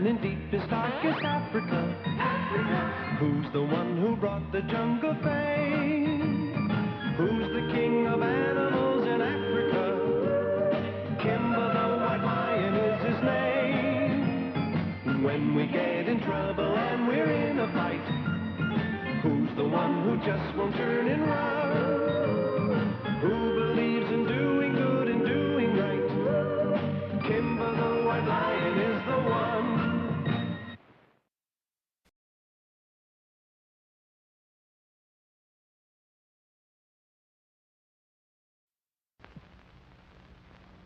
man in deepest, darkest Africa? Who's the one who brought the jungle fame? Who's the king of animals in Africa? Kimba the white lion is his name. When we get in trouble and we're in a fight, who's the one who just won't turn and run? Who believes in doing good and doing right? Kimba the white lion is the one.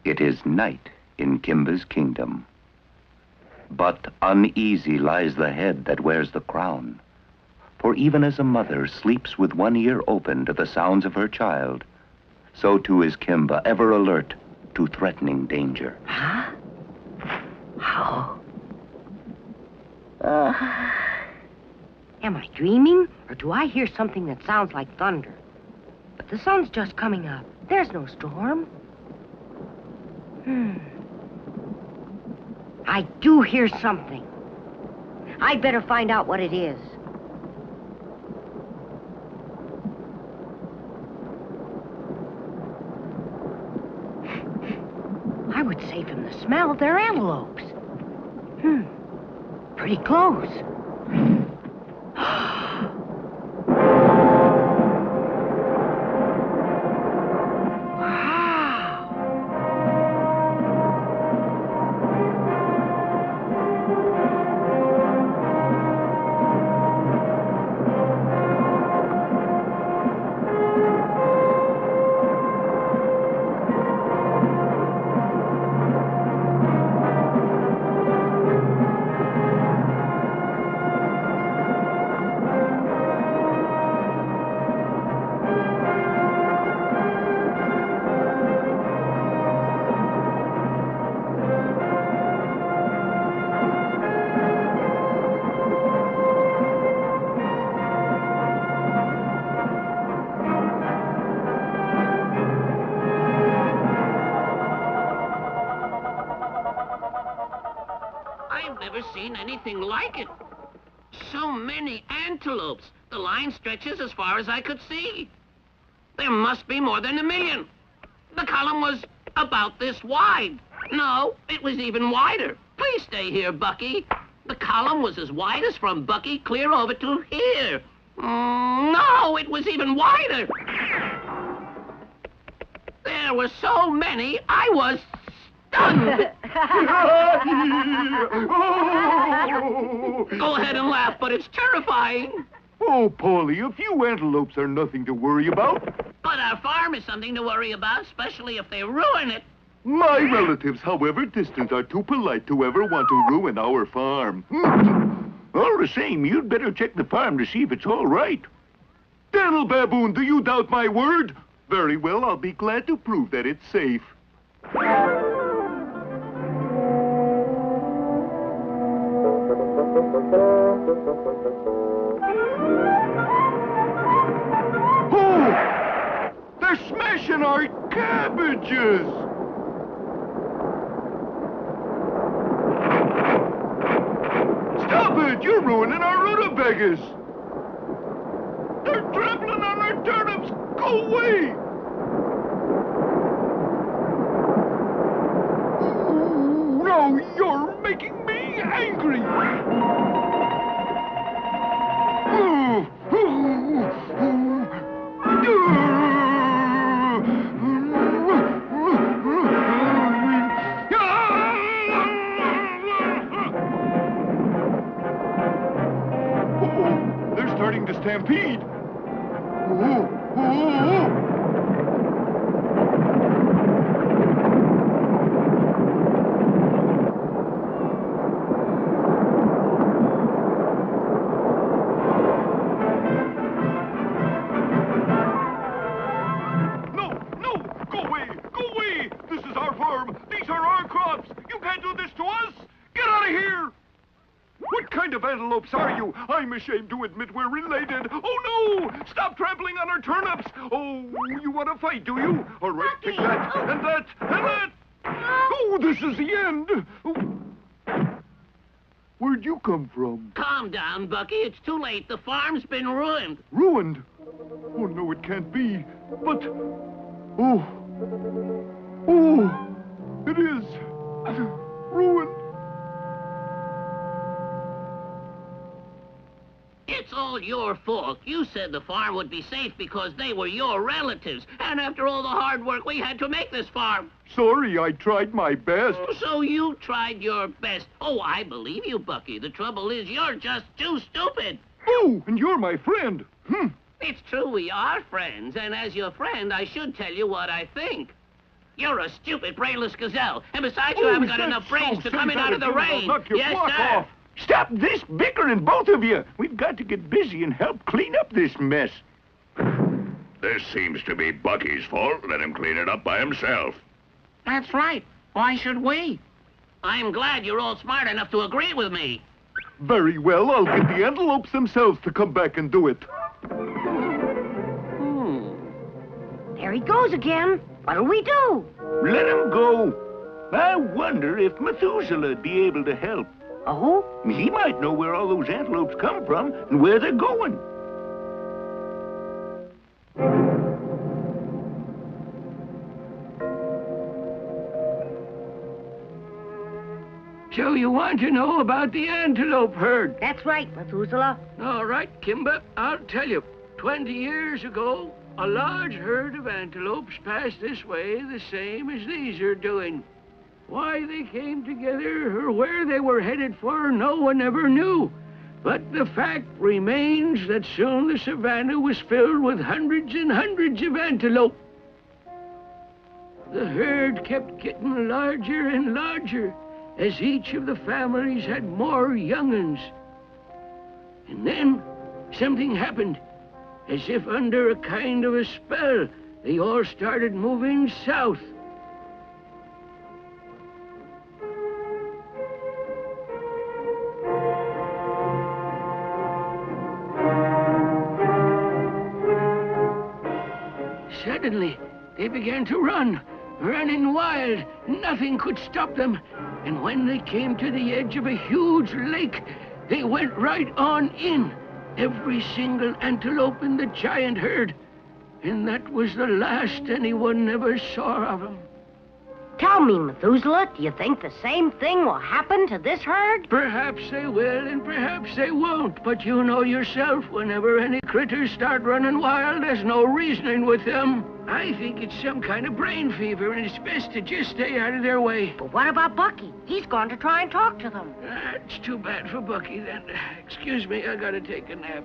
It is night in Kimba's kingdom. But uneasy lies the head that wears the crown. For even as a mother sleeps with one ear open to the sounds of her child, so too is Kimba, ever alert to threatening danger. Huh? How? Am I dreaming, or do I hear something that sounds like thunder? But the sun's just coming up. There's no storm. I do hear something. I'd better find out what it is. I would say from the smell they're antelopes. Pretty close. I've never seen anything like it. So many antelopes. The line stretches as far as I could see. There must be more than 1 million. The column was about this wide. No, it was even wider. Please stay here, Bucky. The column was as wide as from Bucky clear over to here. No, it was even wider. There were so many, I was stunned. Go ahead and laugh, but it's terrifying. Oh, Paulie, a few antelopes are nothing to worry about. But our farm is something to worry about, especially if they ruin it. My relatives, however distant, are too polite to ever want to ruin our farm. All the same, you'd better check the farm to see if it's all right. Daniel Baboon, do you doubt my word? Very well, I'll be glad to prove that it's safe. Oh! They're smashing our cabbages! Stop it! You're ruining our rutabagas! They're trampling on our turnips! Go away! No, you're making me angry! They're starting to stampede. Antelopes are you? I'm ashamed to admit we're related. Oh, no! Stop trampling on our turnips! Oh, you want to fight, do you? All right, take that, and that, and that! Oh, this is the end! Where'd you come from? Calm down, Bucky. It's too late. The farm's been ruined. Ruined? Oh, no, it can't be. But... Oh, it is ruined. It's all your fault. You said the farm would be safe because they were your relatives. And after all the hard work we had to make this farm. Sorry, I tried my best. So you tried your best. Oh, I believe you, Bucky. The trouble is you're just too stupid. Oh, and you're my friend. It's true we are friends, and as your friend, I should tell you what I think. You're a stupid, brainless gazelle, and besides, you haven't got enough brains to come in out of the rain. Yes, sir. Off. Stop this bickering, both of you. We've got to get busy and help clean up this mess. This seems to be Bucky's fault. Let him clean it up by himself. That's right. Why should we? I'm glad you're all smart enough to agree with me. Very well, I'll get the antelopes themselves to come back and do it. There he goes again. What'll we do? Let him go. I wonder if Methuselah'd be able to help. Oh? He might know where all those antelopes come from and where they're going. So you want to know about the antelope herd? That's right, Methuselah. All right, Kimba, I'll tell you. 20 years ago, a large herd of antelopes passed this way the same as these are doing. Why they came together or where they were headed for, no one ever knew. But the fact remains that soon the savannah was filled with hundreds and hundreds of antelope. The herd kept getting larger and larger as each of the families had more young'uns. And then something happened. As if under a kind of a spell, they all started moving south. Suddenly, they began to run, running wild. Nothing could stop them. And when they came to the edge of a huge lake, they went right on in. Every single antelope in the giant herd. And that was the last anyone ever saw of them. Tell me, Methuselah, do you think the same thing will happen to this herd? Perhaps they will, and perhaps they won't. But you know yourself, whenever any critters start running wild, there's no reasoning with them. I think it's some kind of brain fever, and it's best to just stay out of their way. But what about Bucky? He's gone to try and talk to them. It's too bad for Bucky, then. Excuse me, I gotta take a nap.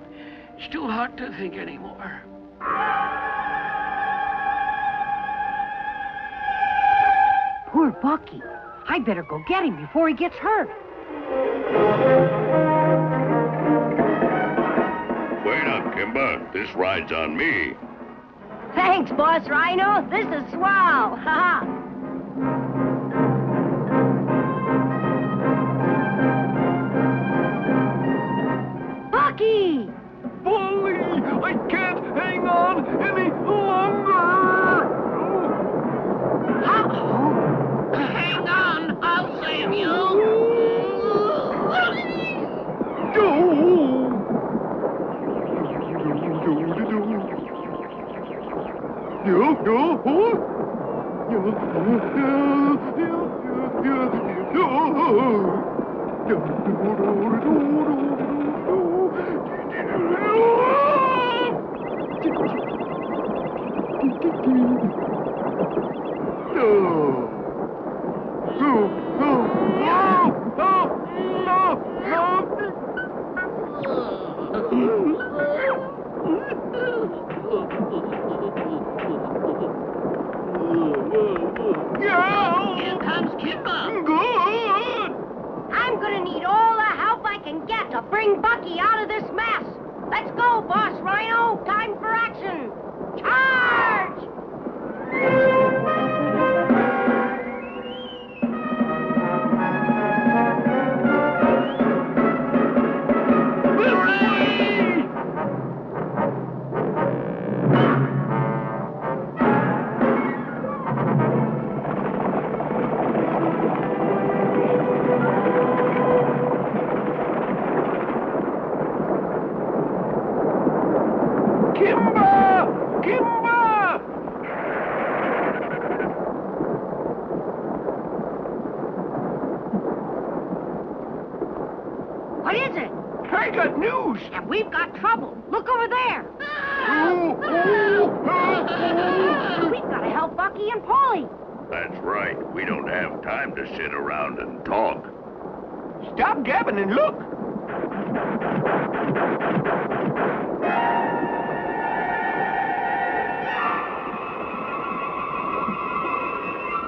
It's too hot to think anymore. Poor Bucky. I better go get him before he gets hurt. Wait up, Kimba. This ride's on me. Thanks, Boss Rhino. This is swell. Ha ha. Bucky! Bully! I can't hang on any longer! Uh-oh. Hang on, I'll save you. Here comes Kimba. Good! I'm gonna need all the help I can get to bring Bucky out of this mess. Let's go, Boss Rhino. Time for action. Charge! Kimba! What is it? I got news. And we've got trouble. Look over there. We've got to help Bucky and Polly. That's right. We don't have time to sit around and talk. Stop gabbing and look.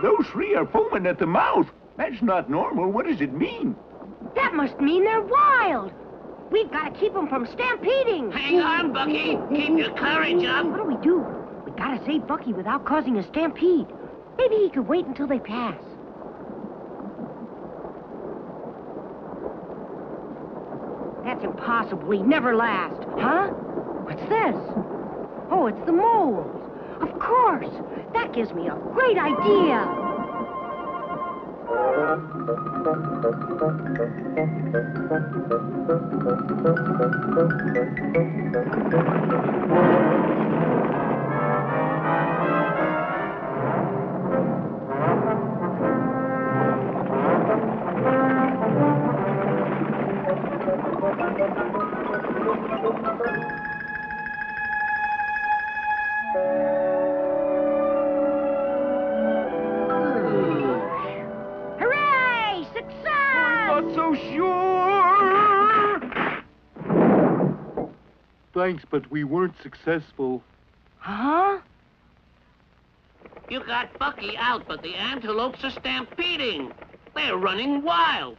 Those three are foaming at the mouth. That's not normal. What does it mean? That must mean they're wild. We've got to keep them from stampeding. Hang on, Bucky. Keep your courage up. What do? We got to save Bucky without causing a stampede. Maybe he could wait until they pass. That's impossible. He'd never last. Huh? What's this? Oh, it's the moles. Of course. That gives me a great idea. Hooray! Success! Not so sure. Thanks, but we weren't successful. Huh? You got Bucky out, but the antelopes are stampeding. They're running wild.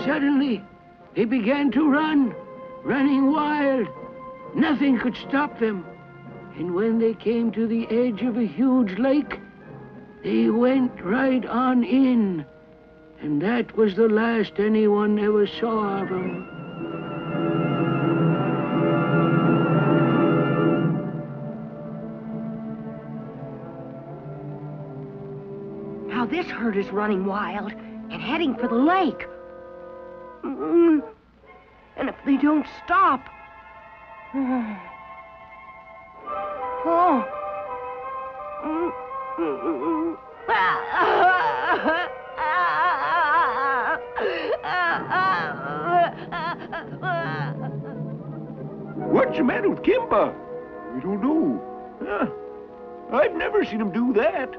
Suddenly, they began to run, running wild. Nothing could stop them. And when they came to the edge of a huge lake, they went right on in. And that was the last anyone ever saw of them. Now this herd is running wild and heading for the lake. And if they don't stop... Oh. What's the matter with Kimba? I don't know. I've never seen him do that.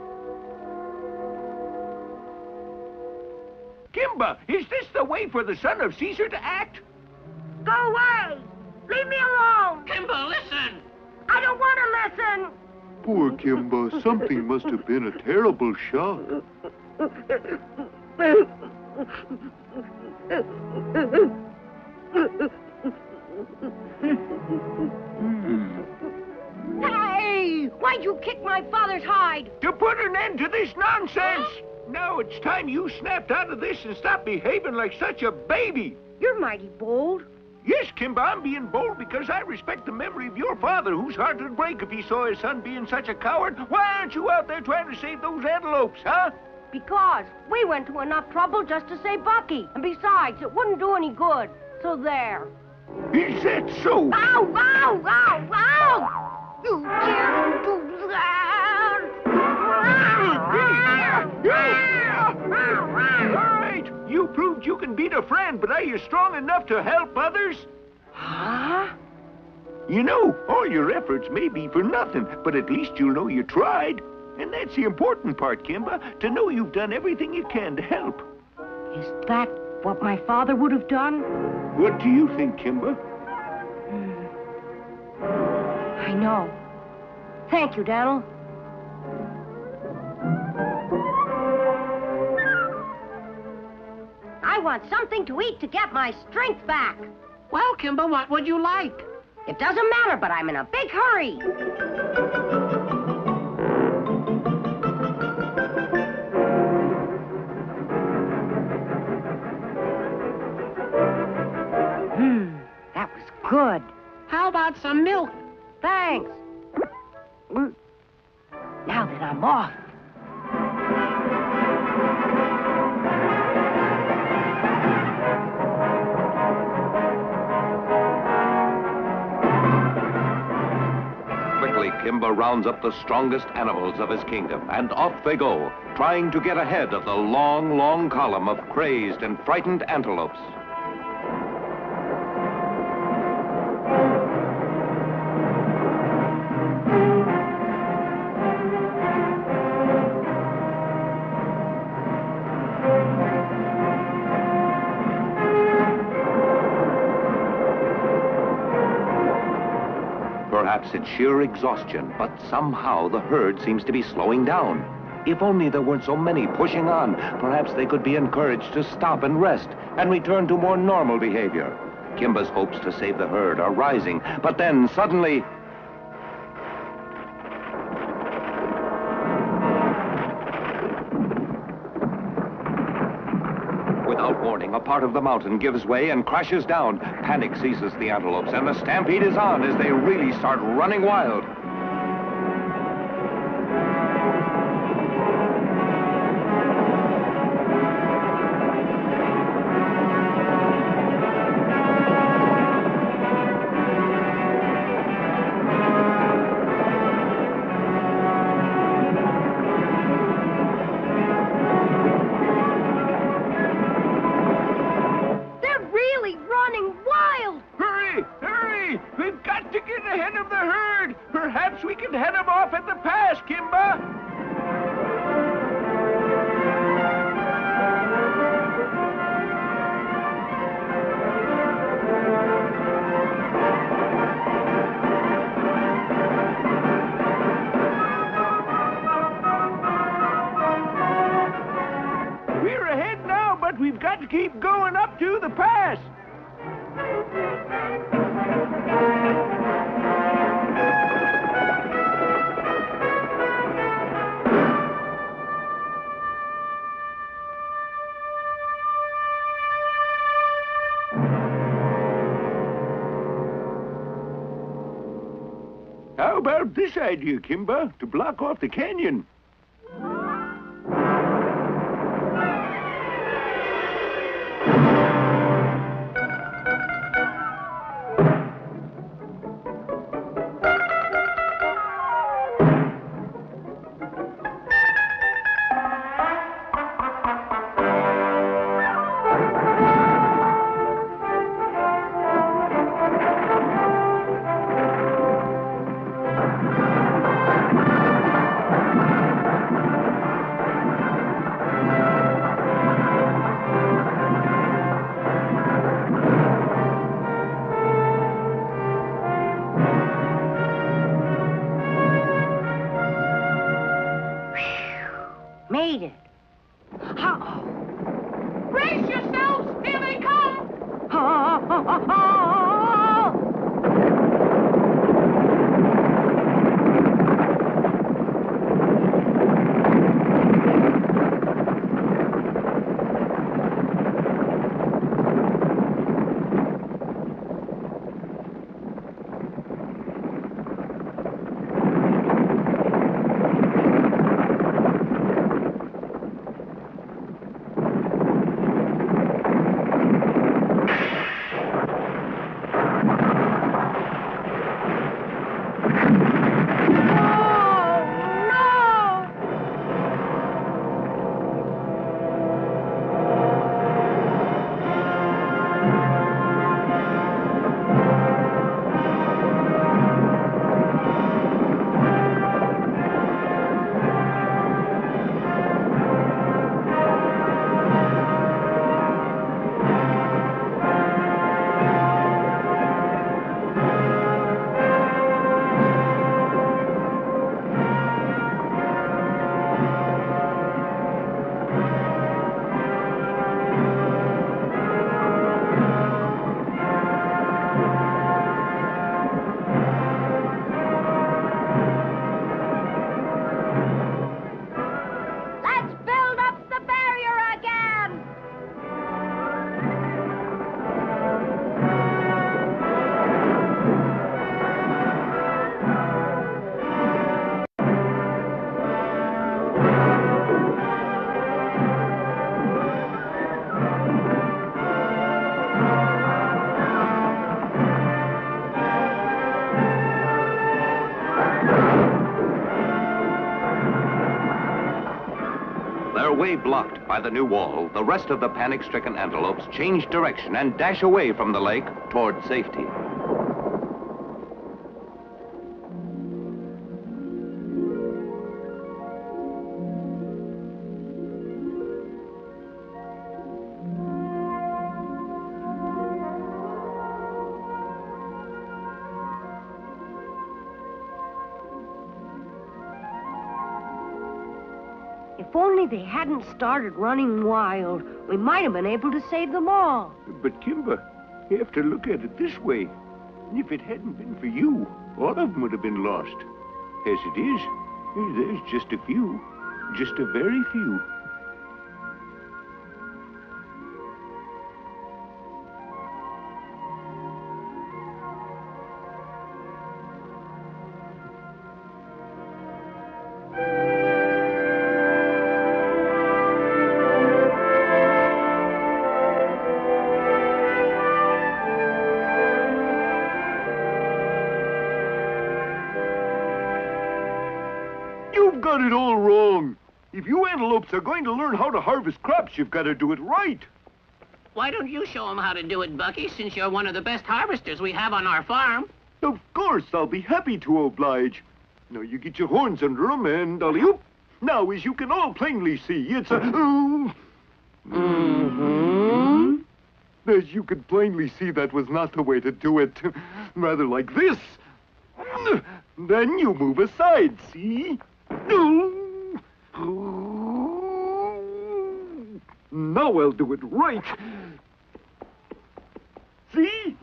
Kimba, is this the way for the son of Caesar to act? Go away! Leave me alone! Kimba, listen! I don't want to listen! Poor Kimba, something must have been a terrible shock. Hey! Why'd you kick my father's hide? To put an end to this nonsense! Now it's time you snapped out of this and stopped behaving like such a baby. You're mighty bold. Yes, Kimba, I'm being bold because I respect the memory of your father, whose heart would break if he saw his son being such a coward. Why aren't you out there trying to save those antelopes, huh? Because we went to enough trouble just to save Bucky. And besides, it wouldn't do any good. So there. Is that so? Ow! Ow! Ow! Ow! You can't do that! All right, you proved you can beat a friend, but are you strong enough to help others? Huh? You know, all your efforts may be for nothing, but at least you'll know you tried. And that's the important part, Kimba, to know you've done everything you can to help. Is that what my father would have done? What do you think, Kimba? I know. Thank you, Daniel. I want something to eat to get my strength back. Well, Kimba, what would you like? It doesn't matter, but I'm in a big hurry. That was good. How about some milk? Thanks. Now that I'm off. Quickly, Kimba rounds up the strongest animals of his kingdom, and off they go, trying to get ahead of the long, long column of crazed and frightened antelopes. Perhaps it's sheer exhaustion, but somehow the herd seems to be slowing down. If only there weren't so many pushing on, perhaps they could be encouraged to stop and rest and return to more normal behavior. Kimba's hopes to save the herd are rising, but then suddenly... Without warning, a part of the mountain gives way and crashes down. Panic seizes the antelopes, and the stampede is on as they really start running wild. We've got to get ahead of the herd. Perhaps we can head them off at the pass, Kimba. We're ahead now, but we've got to keep going up to the pass. How about this idea, Kimba, to block off the canyon? way blocked by the new wall, the rest of the panic-stricken antelopes change direction and dash away from the lake toward safety. If only they hadn't started running wild, we might have been able to save them all. But, Kimba, you have to look at it this way. If it hadn't been for you, all of them would have been lost. As it is, there's just a few. Just a very few. You've got it all wrong. If you antelopes are going to learn how to harvest crops, you've got to do it right. Why don't you show them how to do it, Bucky, since you're one of the best harvesters we have on our farm? Of course, I'll be happy to oblige. Now you get your horns under 'em and alley-oop. Now, as you can all plainly see, it's a... As you could plainly see, that was not the way to do it. Rather like this. Then you move aside, see? Now I'll do it right. See?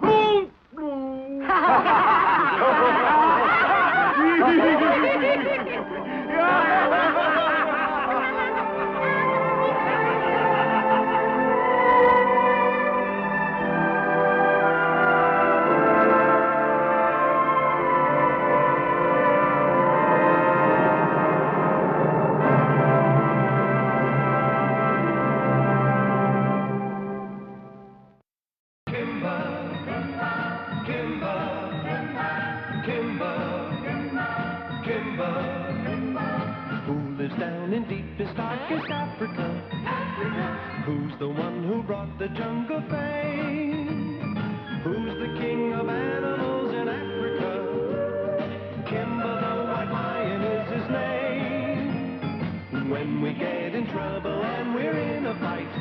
Who lives down in deepest, darkest Africa? Who's the one who brought the jungle fame? Who's the king of animals in Africa? Kimba the white lion is his name. When we get in trouble and we're in a fight,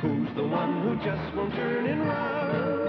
who's the one who just won't turn and run?